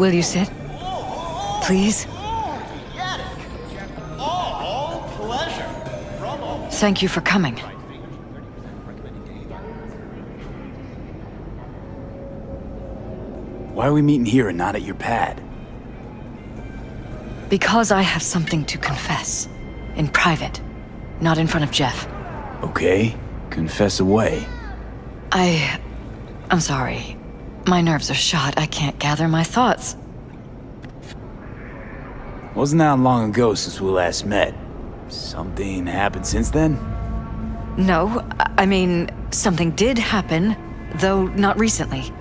Will you sit? Please? Thank you for coming. Why are we meeting here and not at your pad? Because I have something to confess. In private. Not in front of Jeff. Okay, confess away. I'm sorry. My nerves are shot. I can't gather my thoughts. Wasn't that long ago since we last met? Something happened since then? No, I mean, something did happen, though not recently.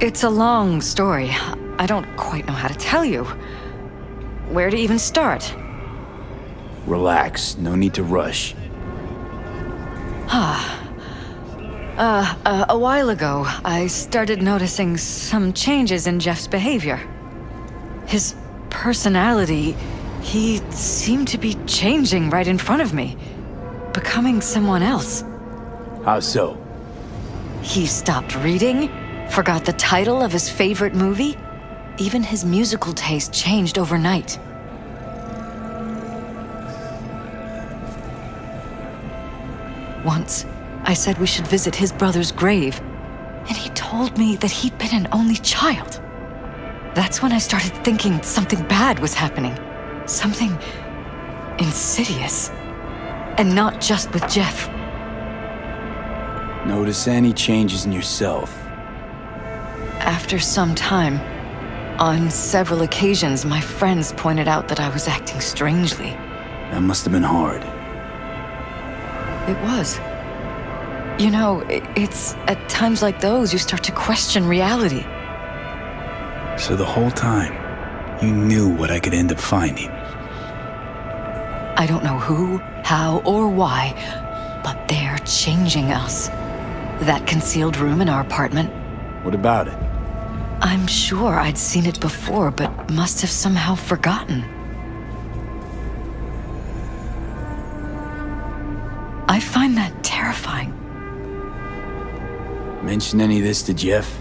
It's a long story. I don't quite know how to tell you. Where to even start? Relax, no need to rush. A while ago, I started noticing some changes in Jeff's behavior. His personality, he seemed to be changing right in front of me, becoming someone else. How so? He stopped reading, forgot the title of his favorite movie. Even his musical taste changed overnight. Once, I said we should visit his brother's grave, and he told me that he'd been an only child. That's when I started thinking something bad was happening. Something insidious. And not just with Jeff. Notice any changes in yourself? After some time, on several occasions, my friends pointed out that I was acting strangely. That must have been hard. It was. You know, it's at times like those you start to question reality. So the whole time, you knew what I could end up finding. I don't know who, how, or why, but they're changing us. That concealed room in our apartment. What about it? I'm sure I'd seen it before, but must have somehow forgotten. I find that terrifying. Mention any of this to Jeff?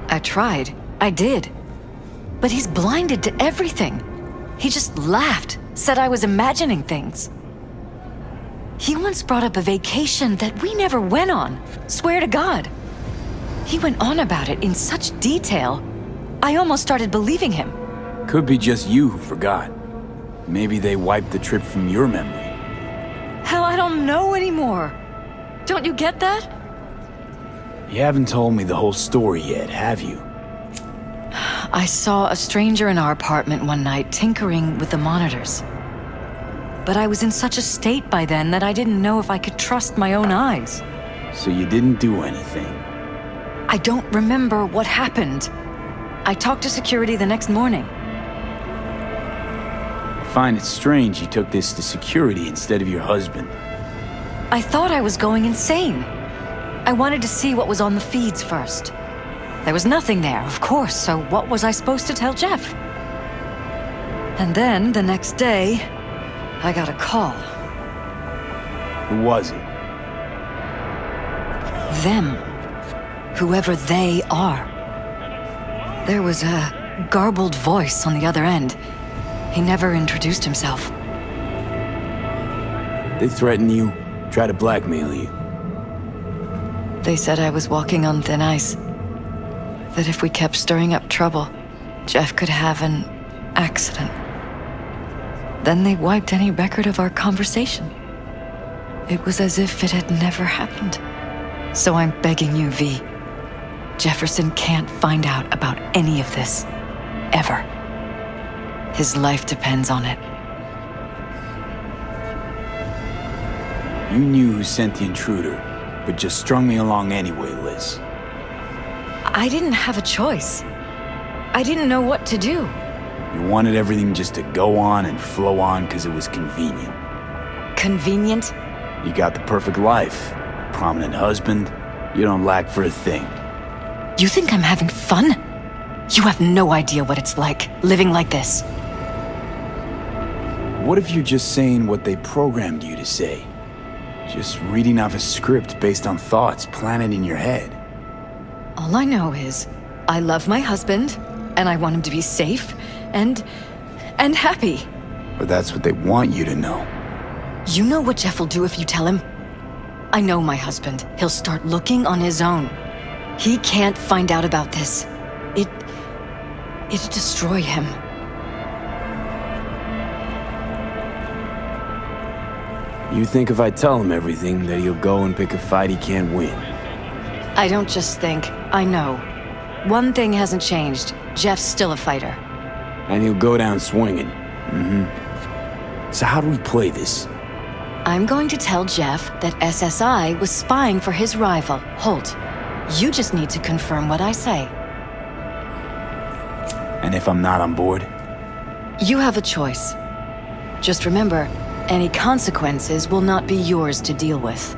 I tried. I did. But he's blinded to everything. He just laughed, said I was imagining things. He once brought up a vacation that we never went on. Swear to God. He went on about it in such detail, I almost started believing him. Could be just you who forgot. Maybe they wiped the trip from your memory. Hell, I don't know anymore. Don't you get that? You haven't told me the whole story yet, have you? I saw a stranger in our apartment one night tinkering with the monitors. But I was in such a state by then that I didn't know if I could trust my own eyes. So you didn't do anything? I don't remember what happened. I talked to security the next morning. I find it strange you took this to security instead of your husband. I thought I was going insane. I wanted to see what was on the feeds first. There was nothing there, of course, so what was I supposed to tell Jeff? And then, the next day, I got a call. Who was it? Them. Whoever they are. There was a garbled voice on the other end. He never introduced himself. They threatened you, try to blackmail you. They said I was walking on thin ice. That if we kept stirring up trouble, Jeff could have an accident. Then they wiped any record of our conversation. It was as if it had never happened. So I'm begging you, V. Jefferson can't find out about any of this. Ever. His life depends on it. You knew who sent the intruder, but just strung me along anyway, Liz. I didn't have a choice. I didn't know what to do. You wanted everything just to go on and flow on because it was convenient. Convenient? You got the perfect life. Prominent husband. You don't lack for a thing. You think I'm having fun? You have no idea what it's like, living like this. What if you're just saying what they programmed you to say? Just reading off a script based on thoughts planted in your head. All I know is, I love my husband, and I want him to be safe, and happy. But that's what they want you to know. You know what Jeff will do if you tell him? I know my husband. He'll start looking on his own. He can't find out about this. It'd destroy him. You think if I tell him everything, that he'll go and pick a fight he can't win? I don't just think, I know. One thing hasn't changed. Jeff's still a fighter. And he'll go down swinging. So how do we play this? I'm going to tell Jeff that SSI was spying for his rival, Holt. You just need to confirm what I say. And if I'm not on board? You have a choice. Just remember, any consequences will not be yours to deal with.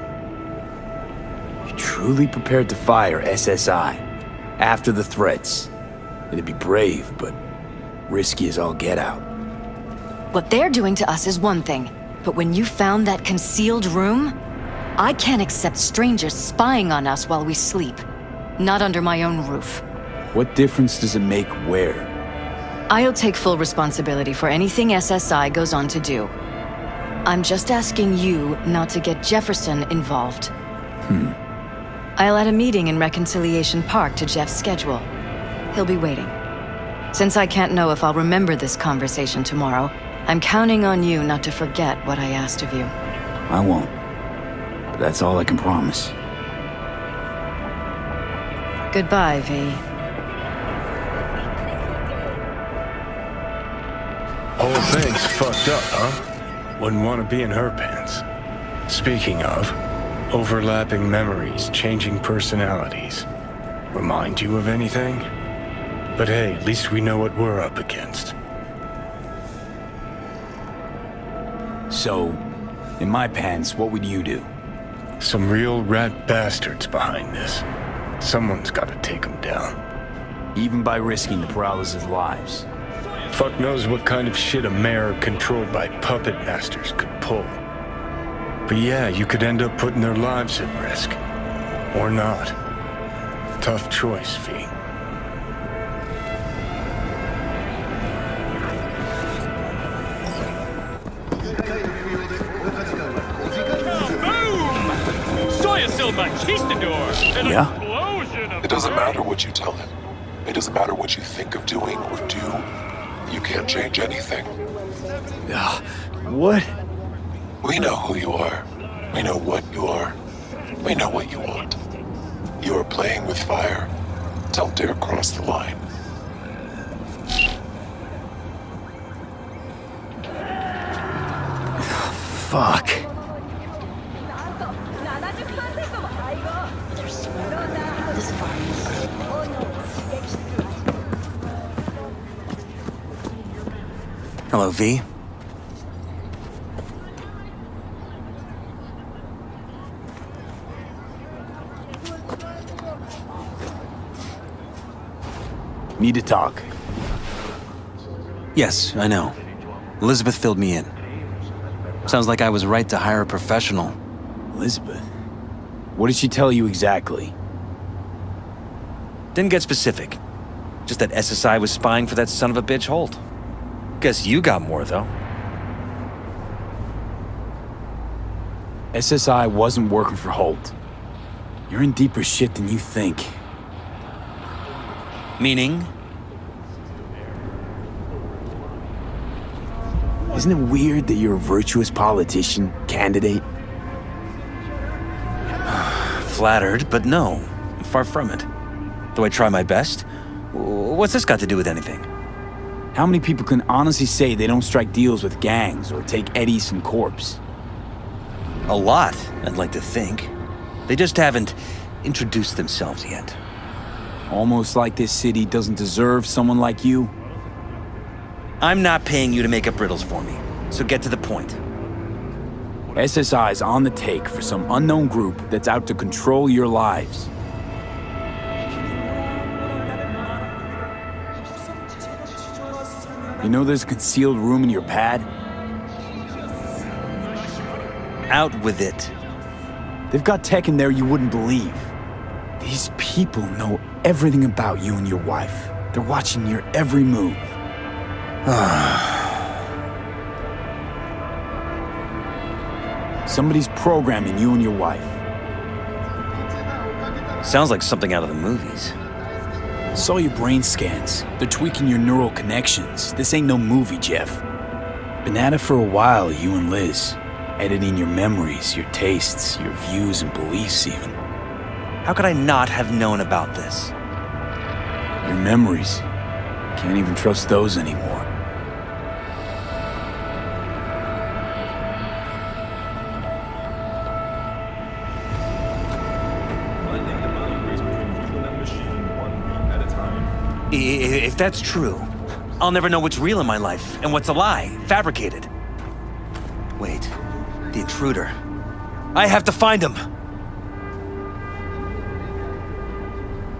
You're truly prepared to fire SSI after the threats. It'd be brave, but risky as all get out. What they're doing to us is one thing, but when you found that concealed room, I can't accept strangers spying on us while we sleep. Not under my own roof. What difference does it make where? I'll take full responsibility for anything SSI goes on to do. I'm just asking you not to get Jefferson involved. I'll add a meeting in Reconciliation Park to Jeff's schedule. He'll be waiting. Since I can't know if I'll remember this conversation tomorrow, I'm counting on you not to forget what I asked of you. I won't. But that's all I can promise. Goodbye, V. Whole thing's fucked up, huh? Wouldn't want to be in her pants. Speaking of, overlapping memories, changing personalities. Remind you of anything? But hey, at least we know what we're up against. So, in my pants, what would you do? Some real rat bastards behind this. Someone's gotta take them down. Even by risking the Perales' lives. Fuck knows what kind of shit a mayor controlled by puppet masters could pull. But yeah, you could end up putting their lives at risk. Or not. Tough choice, V. Yeah? It doesn't matter what you tell him. It doesn't matter what you think of doing or do. You can't change anything. What? We know who you are. We know what you are. We know what you want. You are playing with fire. Don't dare cross the line. Fuck. Hello, V. Need to talk. Yes, I know. Elizabeth filled me in. Sounds like I was right to hire a professional. Elizabeth? What did she tell you exactly? Didn't get specific. Just that SSI was spying for that son of a bitch Holt. Guess you got more, though. SSI wasn't working for Holt. You're in deeper shit than you think. Meaning? Isn't it weird that you're a virtuous politician, candidate? Flattered, but no. Far from it. Though I try my best. What's this got to do with anything? How many people can honestly say they don't strike deals with gangs or take eddies from corpse? A lot, I'd like to think. They just haven't introduced themselves yet. Almost like this city doesn't deserve someone like you. I'm not paying you to make up riddles for me, so get to the point. SSI's on the take for some unknown group that's out to control your lives. You know there's a concealed room in your pad? Out with it. They've got tech in there you wouldn't believe. These people know everything about you and your wife. They're watching your every move. Somebody's programming you and your wife. Sounds like something out of the movies. Saw your brain scans. They're tweaking your neural connections. This ain't no movie, Jeff. Been at it for a while, you and Liz. Editing your memories, your tastes, your views and beliefs even. How could I not have known about this? Your memories. Can't even trust those anymore. If that's true, I'll never know what's real in my life and what's a lie, fabricated. Wait, the intruder. I have to find him!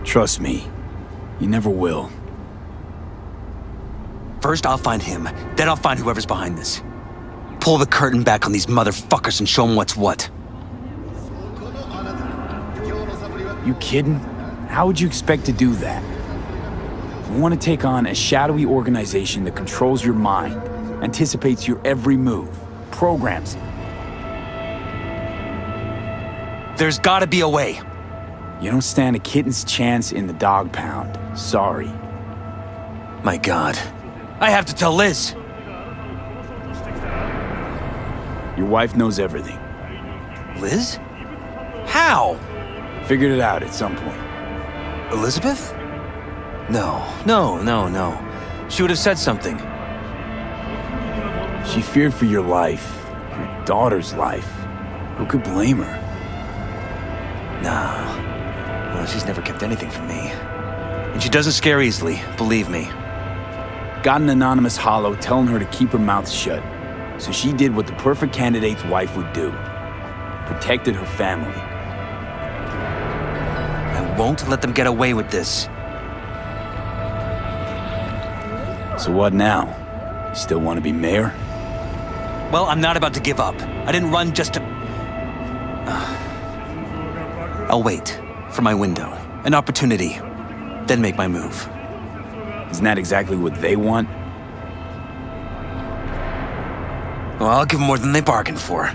Trust me, you never will. First, I'll find him, then I'll find whoever's behind this. Pull the curtain back on these motherfuckers and show them what's what. You kidding? How would you expect to do that? You want to take on a shadowy organization that controls your mind, anticipates your every move, programs. There's gotta be a way. You don't stand a kitten's chance in the dog pound. Sorry. My God. I have to tell Liz. Your wife knows everything. Liz? How? Figured it out at some point. Elizabeth? No. She would have said something. She feared for your life, your daughter's life. Who could blame her? Nah. Well, she's never kept anything from me. And she doesn't scare easily, believe me. Got an anonymous hollow telling her to keep her mouth shut. So she did what the perfect candidate's wife would do. Protected her family. I won't let them get away with this. So what now? You still want to be mayor? Well, I'm not about to give up. I didn't run just to... I'll wait for my window, an opportunity, then make my move. Isn't that exactly what they want? Well, I'll give them more than they bargained for.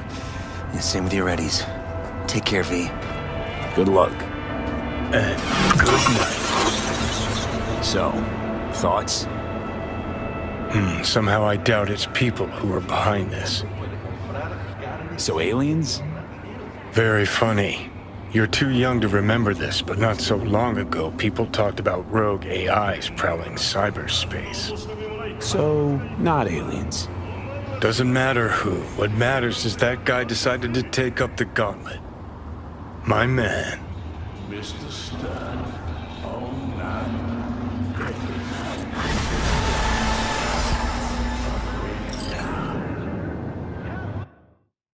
Yeah, same with your Eddies. Take care, V. Good luck. And good night. So, thoughts? Somehow I doubt it's people who are behind this. So aliens? Very funny. You're too young to remember this, but not so long ago, people talked about rogue AIs prowling cyberspace. So, not aliens. Doesn't matter who. What matters is that guy decided to take up the gauntlet. My man. Mr. Stern, oh no.